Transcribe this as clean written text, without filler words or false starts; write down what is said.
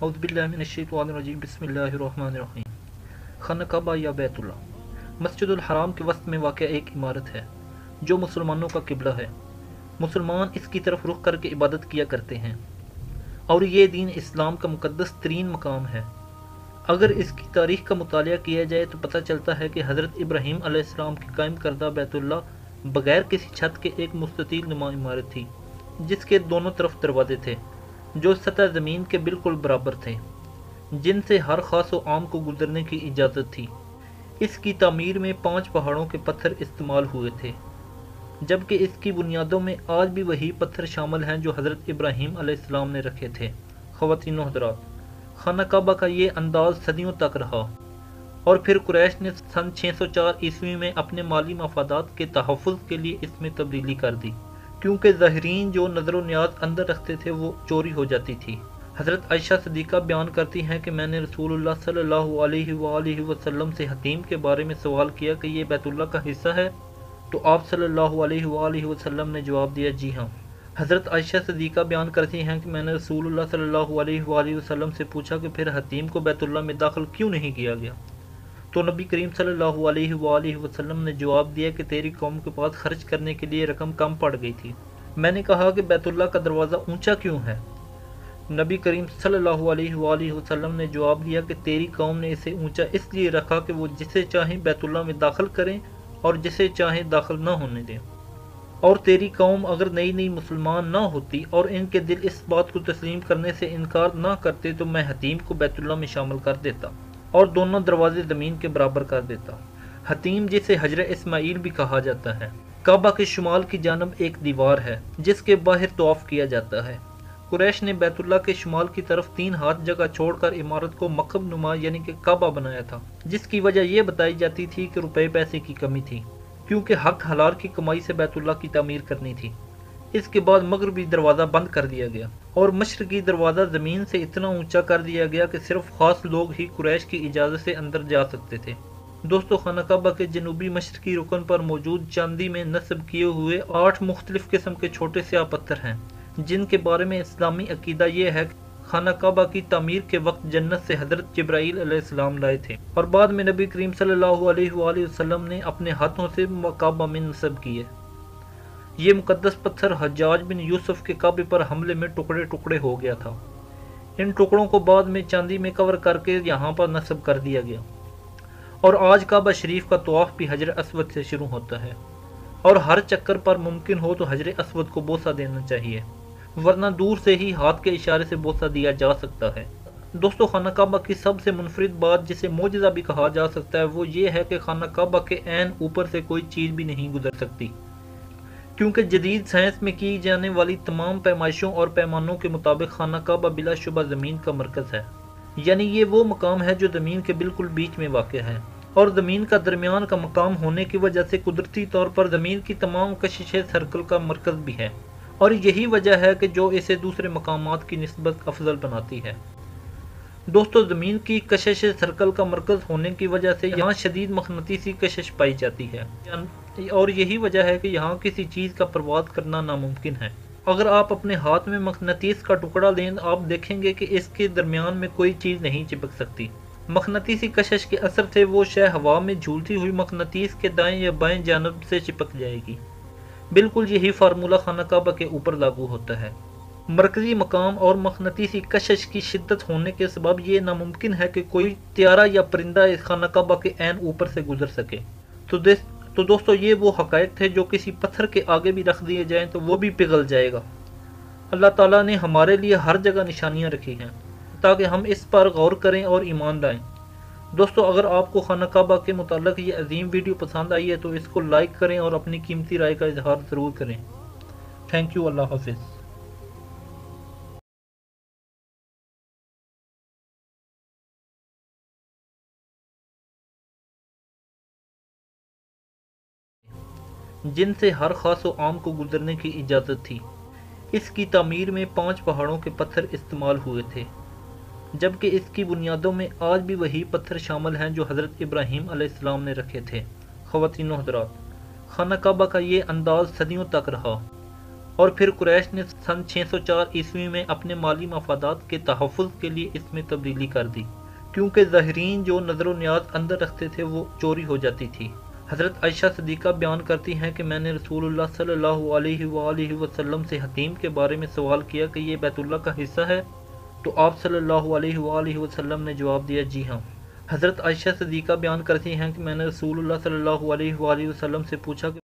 اعوذ باللہ من الشیطان الرجیم بسم اللہ الرحمن الرحیم۔ خانہ کعبہ یا بیت اللہ مسجد الحرام کے وسط میں واقع ایک عمارت ہے جو مسلمانوں کا قبلہ ہے۔ مسلمان اس کی طرف رخ کر کے عبادت کیا کرتے ہیں اور یہ دین اسلام کا مقدس ترین مقام ہے۔ اگر اس کی تاریخ کا مطالعہ کیا جائے تو پتہ چلتا ہے کہ حضرت ابراہیم علیہ السلام کی قائم کردہ بیت اللہ بغیر کسی چھت کے ایک مستطیل نما عمارت تھی جس کے دونوں طرف دروازے تھے جو سطح زمین کے بالکل برابر تھے، جن سے ہر خاص و عام کو گزرنے کی اجازت تھی۔ اس کی تعمیر میں 5 پہاڑوں کے پتھر استعمال ہوئے تھے، جبکہ اس کی بنیادوں میں آج بھی وہی پتھر شامل ہیں جو حضرت ابراہیم علیہ السلام نے رکھے تھے۔ خواتین و حضرات، خانہ کعبہ کا یہ انداز صدیوں تک رہا اور پھر قریش نے سن 604 عیسوی میں اپنے مالی مفادات کے تحفظ کے لیے اس میں تبدیلی کر دی، کیونکہ زائرین جو نظر و نیاز اندر رکھتے تھے وہ چوری ہو جاتی تھی۔ حضرت عائشہ صدیقہ بیان کرتی ہیں کہ میں نے رسول اللہ صلی اللہ علیہ وآلہ وسلم سے حتیم کے بارے میں سوال کیا کہ یہ بیت اللہ کا حصہ ہے، تو آپ صلی اللہ علیہ وآلہ وسلم نے جواب دیا جی ہاں۔ حضرت عائشہ صدیقہ بیان کرتی ہیں کہ میں نے رسول اللہ صلی اللہ علیہ وآلہ وسلم سے پوچھا کہ پھر حتیم کو بیت اللہ میں داخل کیوں نہیں کیا گیا، تو نبی کریم صلی اللہ علیہ وآلہ وسلم نے جواب دیا کہ تیری قوم کے پاس خرچ کرنے کے لیے رقم کم پڑ گئی تھی۔ میں نے کہا کہ بیت اللہ کا دروازہ اونچا کیوں ہے؟ نبی کریم صلی اللہ علیہ وآلہ وسلم نے جواب دیا کہ تیری قوم نے اسے اونچا اس لیے رکھا کہ وہ جسے چاہیں بیت اللہ میں داخل کریں اور جسے چاہیں داخل نہ ہونے دیں، اور تیری قوم اگر نئی نئی مسلمان نہ ہوتی اور ان کے دل اس بات کو تسلیم کرنے سے انکار نہ کرتے تو میں حتیم کو بیت اللہ میں شامل کر دیتا اور دونوں دروازے زمین کے برابر کر دیتا۔ حتیم جسے حجر اسماعیل بھی کہا جاتا ہے، کعبہ کے شمال کی جانب ایک دیوار ہے جس کے باہر طواف کیا جاتا ہے۔ قریش نے بیت اللہ کے شمال کی طرف 3 ہاتھ جگہ چھوڑ کر عمارت کو مکعب نما یعنی کہ کعبہ بنایا تھا، جس کی وجہ یہ بتائی جاتی تھی کہ روپے پیسے کی کمی تھی، کیونکہ حق حلال کی کمائی سے بیت اللہ کی تعمیر کرنی تھی۔ اس کے بعد مغربی دروازہ بند کر دیا گیا اور مشرقی دروازہ زمین سے اتنا اونچا کر دیا گیا کہ صرف خاص لوگ ہی قریش کی اجازت سے اندر جا سکتے تھے۔ دوستو، خانہ کعبہ کے جنوبی مشرقی رکن پر موجود چاندی میں نصب کیے ہوئے 8 مختلف قسم کے چھوٹے سیاہ پتھر ہیں، جن کے بارے میں اسلامی عقیدہ یہ ہے کہ خانہ کعبہ کی تعمیر کے وقت جنت سے حضرت جبرائیل علیہ السلام لائے تھے اور بعد میں نبی کریم صلی اللہ علیہ وآلہ وسلم نے اپنے ہاتھوں سے کعبہ میں نصب کیے۔ یہ مقدس پتھر حجاج بن یوسف کے کعبے پر حملے میں ٹکڑے ٹکڑے ہو گیا تھا۔ ان ٹکڑوں کو بعد میں چاندی میں کور کر کے یہاں پر نصب کر دیا گیا، اور آج کعبہ شریف کا طواف بھی حجر اسود سے شروع ہوتا ہے، اور ہر چکر پر ممکن ہو تو حجر اسود کو بوسہ دینا چاہیے، ورنہ دور سے ہی ہاتھ کے اشارے سے بوسہ دیا جا سکتا ہے۔ دوستو، خانہ کعبہ کی سب سے منفرد بات جسے معجزہ بھی کہا جا سکتا ہے وہ یہ ہے کہ خانہ کعبہ کے عین اوپر سے کوئی چیز بھی نہیں گزر سکتی، کیونکہ جدید سائنس میں کی جانے والی تمام پیمائشوں اور پیمانوں کے مطابق خانہ کعبہ بلا شبہ زمین کا مرکز ہے، یعنی یہ وہ مقام ہے جو زمین کے بالکل بیچ میں واقع ہے، اور زمین کا درمیان کا مقام ہونے کی وجہ سے قدرتی طور پر زمین کی تمام کششیں سرکل کا مرکز بھی ہے، اور یہی وجہ ہے کہ جو اسے دوسرے مقامات کی نسبت افضل بناتی ہے۔ دوستو، زمین کی کشش سرکل کا مرکز ہونے کی وجہ سے یہاں شدید مقناطیسی کشش پائی جاتی ہے، اور یہی وجہ ہے کہ یہاں کسی چیز کا پرواز کرنا ناممکن ہے۔ اگر آپ اپنے ہاتھ میں مقناطیس کا ٹکڑا لیں آپ دیکھیں گے کہ اس کے درمیان میں کوئی چیز نہیں چپک سکتی۔ مقناطیسی کشش کے اثر سے وہ شے ہوا میں جھولتی ہوئی مقناطیس کے دائیں یا بائیں جانب سے چپک جائے گی۔ بالکل یہی فارمولہ خانہ کعبہ کے اوپر لاگو ہوتا ہے۔ مرکزی مقام اور مقناطیسی کشش کی شدت ہونے کے سبب یہ ناممکن ہے کہ کوئی طیارہ یا پرندہ اس خانہ کعبہ کے عین اوپر سے گزر سکے۔ تو دوستو، یہ وہ حقائق تھے جو کسی پتھر کے آگے بھی رکھ دیے جائیں تو وہ بھی پگھل جائے گا۔ اللہ تعالیٰ نے ہمارے لیے ہر جگہ نشانیاں رکھی ہیں تاکہ ہم اس پر غور کریں اور ایمان لائیں۔ دوستو، اگر آپ کو خانہ کعبہ کے متعلق یہ عظیم ویڈیو پسند آئی ہے تو اس کو لائک کریں اور اپنی قیمتی رائے کا اظہار ضرور کریں۔ تھینک یو، اللہ حافظ۔ جن سے ہر خاص و عام کو گزرنے کی اجازت تھی۔ اس کی تعمیر میں 5 پہاڑوں کے پتھر استعمال ہوئے تھے، جبکہ اس کی بنیادوں میں آج بھی وہی پتھر شامل ہیں جو حضرت ابراہیم علیہ السلام نے رکھے تھے۔ خواتین و حضرات، خانہ کعبہ کا یہ انداز صدیوں تک رہا اور پھر قریش نے سن 604 عیسوی میں اپنے مالی مفادات کے تحفظ کے لیے اس میں تبدیلی کر دی، کیونکہ ظاہرین جو نظر و نیاز اندر رکھتے تھے وہ چوری ہو جاتی تھی۔ حضرت عائشہ صدیقہ بیان کرتی ہیں کہ میں نے رسول اللہ صلی اللہ علیہ وآلہ وسلم سے حتیم کے بارے میں سوال کیا کہ یہ بیت اللہ کا حصہ ہے، تو آپ صلی اللہ علیہ وآلہ وسلم نے جواب دیا جی ہاں۔ حضرت عائشہ صدیقہ بیان کرتی ہیں کہ میں نے رسول اللہ صلی اللہ علیہ وآلہ وسلم سے پوچھا کہ